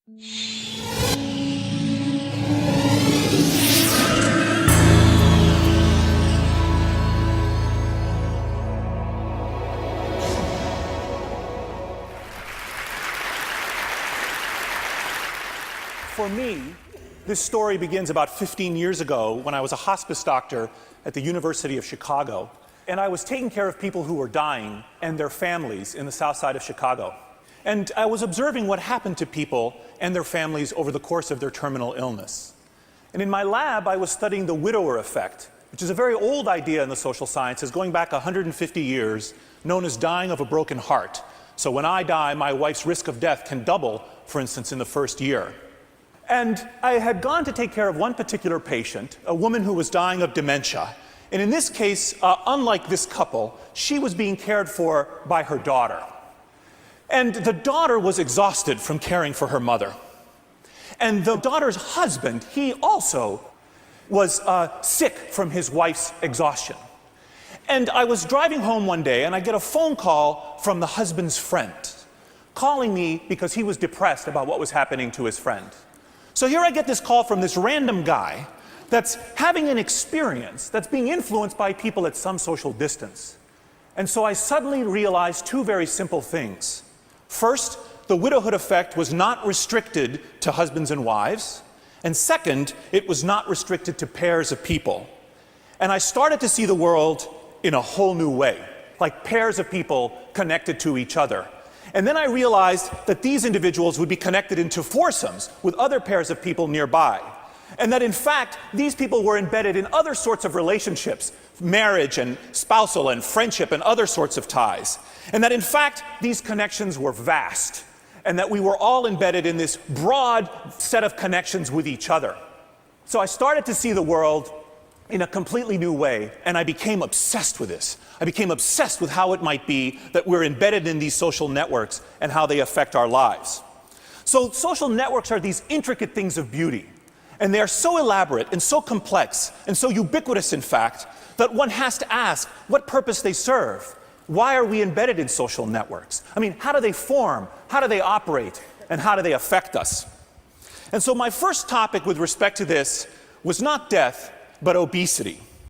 For me, this story begins about 15 years ago when I was a hospice doctor at the University of Chicago, and I was taking care of people who were dying and their families in the south side of Chicago. And I was observing what happened to people and their families over the course of their terminal illness. And in my lab, I was studying the widower effect, which is a very old idea in the social sciences, going back 150 years, known as dying of a broken heart. So when I die, my wife's risk of death can double, for instance, in the first year. And I had gone to take care of one particular patient, a woman who was dying of dementia. And in this case, unlike this couple, she was being cared for by her daughter. And the daughter was exhausted from caring for her mother. And the daughter's husband, he also was sick from his wife's exhaustion. And I was driving home one day, and I get a phone call from the husband's friend, calling me because he was depressed about what was happening to his friend. So here I get this call from this random guy that's having an experience that's being influenced by people at some social distance. And so I suddenly realized two very simple things. First, the widowhood effect was not restricted to husbands and wives. And second, it was not restricted to pairs of people. And I started to see the world in a whole new way, like pairs of people connected to each other. And then I realized that these individuals would be connected into foursomes with other pairs of people nearby. And that in fact, these people were embedded in other sorts of relationships, marriage and spousal and friendship and other sorts of ties. And that in fact, these connections were vast. And that we were all embedded in this broad set of connections with each other. So I started to see the world in a completely new way, and I became obsessed with this. I became obsessed with how it might be that we're embedded in these social networks and how they affect our lives. So social networks are these intricate things of beauty, and they are so elaborate and so complex and so ubiquitous, in fact, that one has to ask what purpose they serve. Why are we embedded in social networks? I mean, how do they form? How do they operate? And how do they affect us? And so my first topic with respect to this was not death, but obesity.